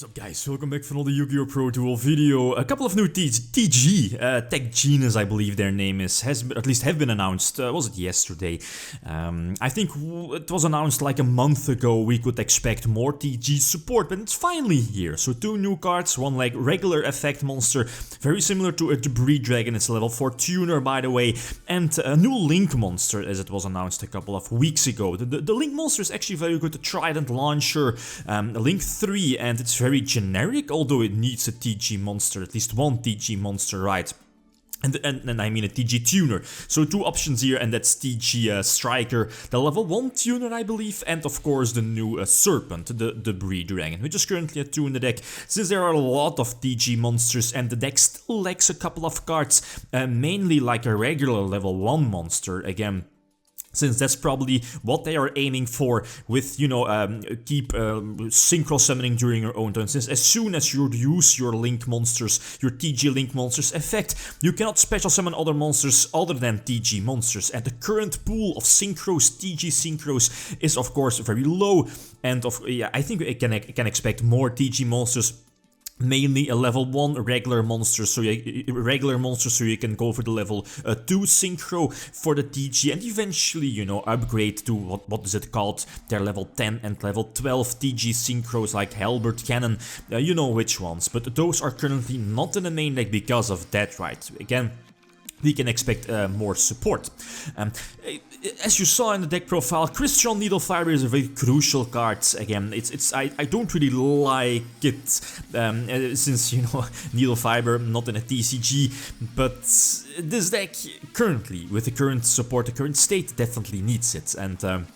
What's up guys, welcome back for another Yu-Gi-Oh! Pro Duel video. A couple of new TG, Tech Genius I believe their name is, at least have been announced, was it yesterday? I think it was announced like a month ago we could expect more TG support, but it's finally here. So two new cards, one like regular effect monster, very similar to a Debris Dragon, it's a level 4 tuner by the way, and a new Link monster as it was announced a couple of weeks ago. The Link monster is actually very good, the Trident Launcher, Link 3, and it's very generic, although it needs a TG monster, at least one TG monster, right? And I mean a TG tuner. So two options here, and that's TG Striker, the level 1 tuner I believe, and of course the new Serpent, the Debris Dragon, which is currently at 2 in the deck. Since there are a lot of TG monsters and the deck still lacks a couple of cards, mainly like a regular level 1 monster, again, since that's probably what they are aiming for with, you know, keep synchro summoning during your own turn. Since as soon as you use your Link monsters, your TG Link monsters effect, you cannot special summon other monsters other than TG monsters. And the current pool of synchros, TG synchros, is of course very low. And I think we can expect more TG monsters. Mainly a level 1 regular monster, so you can go for the level 2 synchro for the TG, and eventually, you know, upgrade to what is it called, their level 10 and level 12 TG synchros like Halberd Cannon, you know which ones, but those are currently not in the main deck because of that, right? Again, we can expect more support. As you saw in the deck profile, Crystal Needle Fiber is a very crucial card. Again, I don't really like it, since, you know, Needle Fiber, not in a TCG, but this deck currently, with the current support, the current state, definitely needs it. And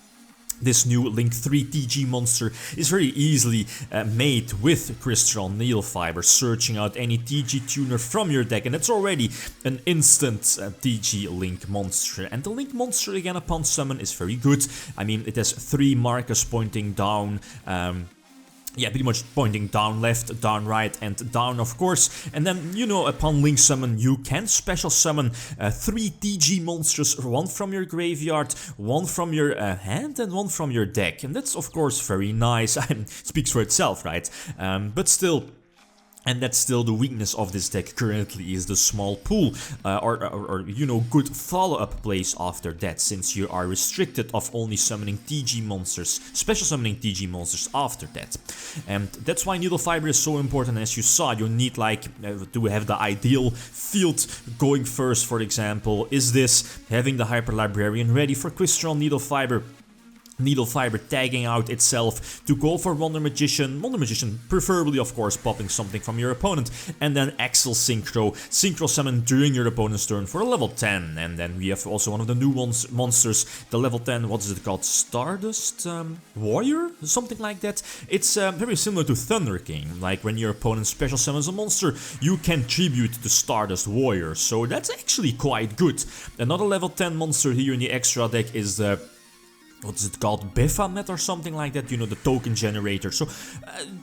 this new Link 3 TG monster is very easily made with Crystal Needle Fiber, searching out any TG tuner from your deck, and it's already an instant TG Link monster. And the Link monster, again, upon summon is very good. I mean, it has 3 markers pointing down, yeah, pretty much pointing down left, down right, and down, of course. And then, you know, upon Link summon, you can special summon 3 TG monsters, one from your graveyard, one from your hand, and one from your deck. And that's, of course, very nice. It speaks for itself, right? But still... And that's still the weakness of this deck currently, is the small pool, or you know, good follow-up plays after that, since you are restricted of only summoning TG monsters, special summoning TG monsters after that. And that's why Needle Fiber is so important. As you saw, you need like to have the ideal field going first, for example. Is this having the Hyper Librarian ready for Crystal Needle Fiber? Needle Fiber tagging out itself to go for Wonder Magician, preferably of course popping something from your opponent, and then Axel Synchro Summon during your opponent's turn for a level 10. And then we have also one of the new monsters, the level 10, what is it called, Stardust Warrior? Something like that. It's very similar to Thunder King, like when your opponent special summons a monster, you can tribute the Stardust Warrior, so that's actually quite good. Another level 10 monster here in the extra deck is the... what is it called, Baphomet or something like that, you know, the token generator. So,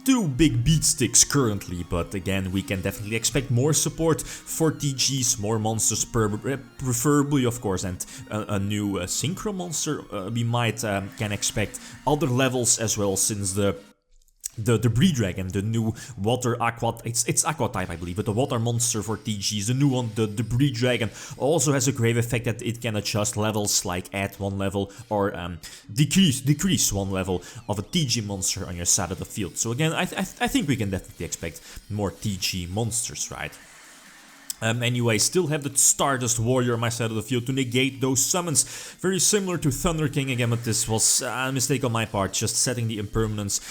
2 big beat sticks currently, but again, we can definitely expect more support for TGs, more monsters, preferably, of course, and a new Synchro monster. We might can expect other levels as well, since the Debris Dragon, the new water aqua, it's aqua type I believe, but the water monster for TGs, the new one, the Debris Dragon, also has a grave effect that it can adjust levels, like add 1 level or decrease 1 level of a TG monster on your side of the field. So again, I think we can definitely expect more TG monsters, right? Anyway, still have the Stardust Warrior on my side of the field to negate those summons. Very similar to Thunder King again, but this was a mistake on my part, just setting the impermanence.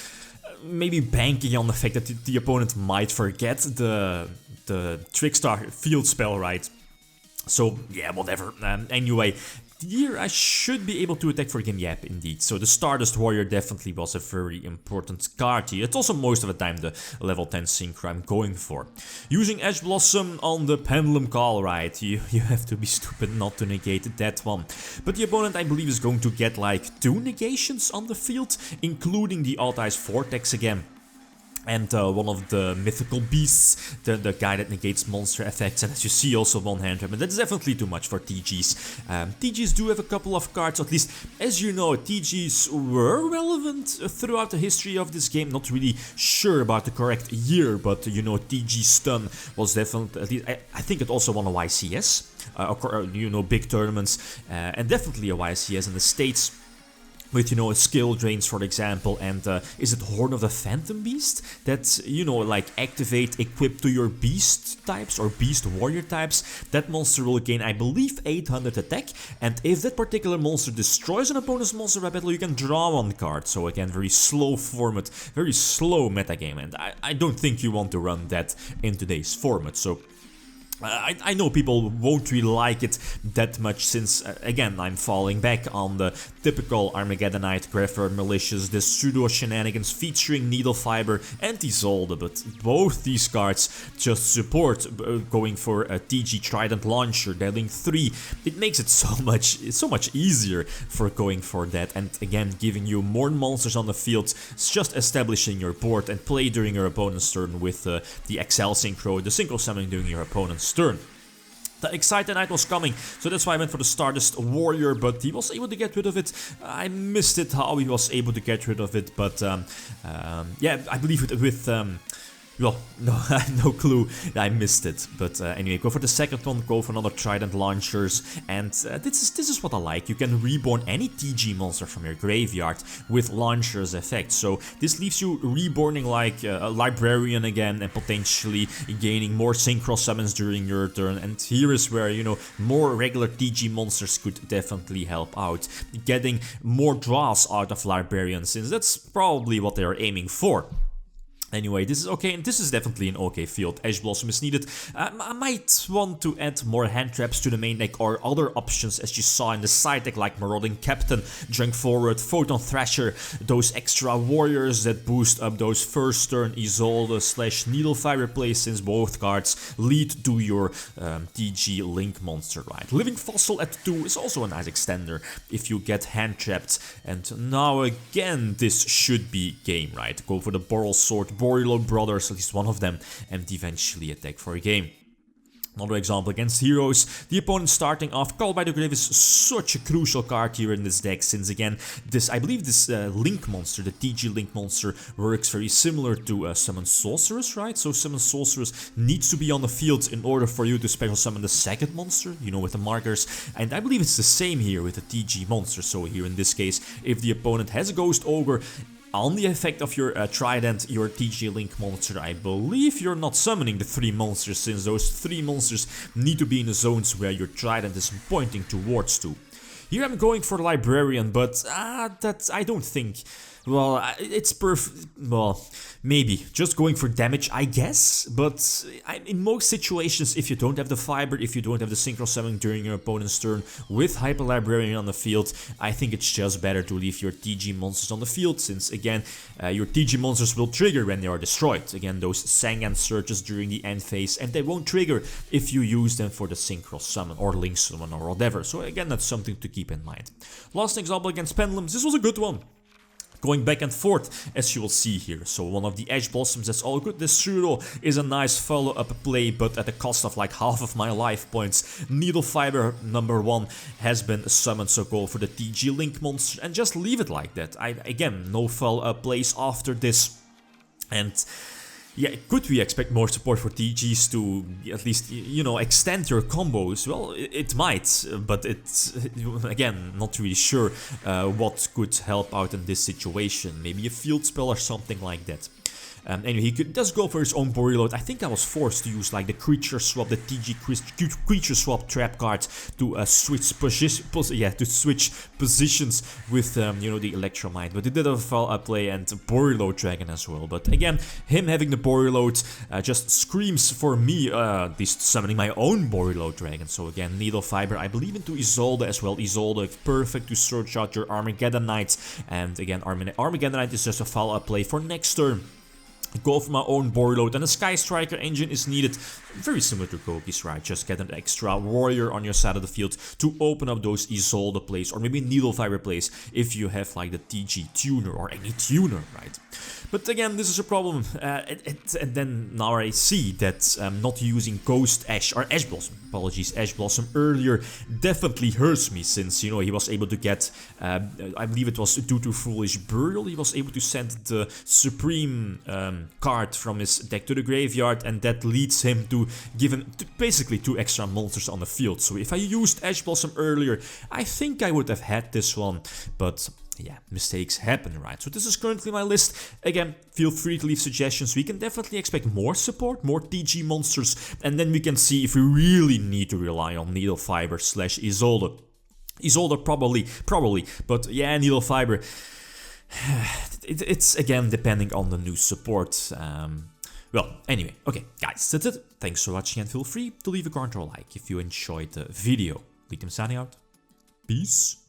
Maybe banking on the fact that the opponent might forget the Trickstar field spell, right? So, yeah, whatever. Anyway, here I should be able to attack for game, yep, indeed. So the Stardust Warrior definitely was a very important card here. It's also most of the time the level 10 synchro I'm going for. Using Ash Blossom on the Pendulum Call, right? You have to be stupid not to negate that one. But the opponent, I believe, is going to get like 2 negations on the field, including the Alt-Ice Vortex again. and one of the mythical beasts, the guy that negates monster effects, and as you see also one hand trap, and that's definitely too much for TGs. TGs do have a couple of cards, at least as you know, TGs were relevant throughout the history of this game. Not really sure about the correct year, but you know, TG Stun was definitely, at least, I think it also won a YCS, you know, big tournaments, and definitely a YCS in the States. With, you know, skill drains, for example, and is it Horn of the Phantom Beast? That, you know, like activate equipped to your beast types or beast warrior types. That monster will gain, I believe, 800 attack, and if that particular monster destroys an opponent's monster by battle, you can draw one card. So again, very slow format, very slow metagame, and I don't think you want to run that in today's format. So I know people won't really like it that much since, again, I'm falling back on the typical Armageddonite, Greffer, Malicious, the pseudo shenanigans featuring Needle Fiber and Isolde, but both these cards just support going for a TG Trident Launcher, Dueling 3. It makes it so much easier for going for that, and again, giving you more monsters on the field. It's just establishing your board and play during your opponent's turn with the XL Synchro, the Synchro Summoning during your opponent's turn. The Excited Knight was coming, so that's why I went for the Stardust Warrior, but he was able to get rid of it. I missed it how he was able to get rid of it, but yeah, I believe with well, no, I have no clue. I missed it. But anyway, go for the second one, go for another Trident Launchers, and this is what I like. You can reborn any TG monster from your graveyard with Launchers effect. So this leaves you reborning like a Librarian again, and potentially gaining more Synchro Summons during your turn. And here is where, you know, more regular TG monsters could definitely help out. Getting more draws out of Librarian, since that's probably what they are aiming for. Anyway, this is okay, and this is definitely an okay field. Ash Blossom is needed. I might want to add more hand traps to the main deck or other options, as you saw in the side deck, like Marauding Captain, Drunk Forward, Photon Thrasher, those extra warriors that boost up those first turn Isolde / Needle Fiber plays, since both cards lead to your TG Link monster, right? Living Fossil at 2 is also a nice extender if you get hand trapped. And now again, this should be game, right? Go for the Boral Sword, Borilo Brothers, at least one of them, and eventually attack for a game. Another example against heroes, the opponent starting off. Call by the Grave is such a crucial card here in this deck, since again, I believe this Link monster, the TG Link monster, works very similar to Summon Sorceress, right? So Summon Sorceress needs to be on the field in order for you to special summon the second monster, you know, with the markers. And I believe it's the same here with the TG monster. So here in this case, if the opponent has a Ghost Ogre, on the effect of your Trident, your TG Link monster, I believe you're not summoning the 3 monsters, since those 3 monsters need to be in the zones where your Trident is pointing towards to. Here I'm going for Librarian, but that I don't think. Well, it's well, maybe. Just going for damage, I guess. But in most situations, if you don't have the Fiber, if you don't have the Synchro Summon during your opponent's turn with Hyper Librarian on the field, I think it's just better to leave your TG monsters on the field, since again, your TG monsters will trigger when they are destroyed. Again, those Sangan Surges during the end phase, and they won't trigger if you use them for the Synchro Summon or Link Summon or whatever. So again, that's something to keep in mind. Last example against Pendulums, this was a good one. Going back and forth, as you will see here. So one of the Ash Blossoms, that's all good. This Pseudo is a nice follow-up play, but at the cost of like half of my life points. Needle Fiber number 1 has been summoned, so go for the TG Link monster and just leave it like that. Again, no follow-up plays after this. And yeah, could we expect more support for TGs to at least, you know, extend your combos? Well, it might, but it's, again, not really sure what could help out in this situation. Maybe a field spell or something like that. Anyway, he does go for his own Borreload. I think I was forced to use like the creature swap, the TG creature swap trap card to switch positions with you know, the Electromite. But he did have a follow-up play and Borreload Dragon as well. But again, him having the Borreload just screams for me, at least summoning my own Borreload Dragon. So again, Needle Fiber, I believe into Isolde as well. Isolde, perfect to search out your Armageddonite. And again, Armageddonite is just a follow-up play for next turn. go for my own board load, and a Sky Striker engine is needed, very similar to Koki's, right? Just get an extra warrior on your side of the field to open up those Isolde plays, or maybe Needle Fiber plays, if you have like the TG tuner or any tuner, right? But again, this is a problem, and then now I see that not using Ghost Ash, or Ash Blossom, apologies, Ash Blossom earlier definitely hurts me, since, you know, he was able to get, I believe it was due to Foolish Burial, he was able to send the Supreme card from his deck to the graveyard, and that leads him to give him basically 2 extra monsters on the field. So if I used Ash Blossom earlier, I think I would have had this one, but yeah, mistakes happen, right? So this is currently my list. Again, feel free to leave suggestions. We can definitely expect more support, more TG monsters, and then we can see if we really need to rely on Needle Fiber / Isolde. Isolde probably, but yeah, Needle Fiber, it's again depending on the new support. Well, anyway, okay, guys, that's it. Thanks for watching, and feel free to leave a comment or a like if you enjoyed the video. Lithium signing out. Peace.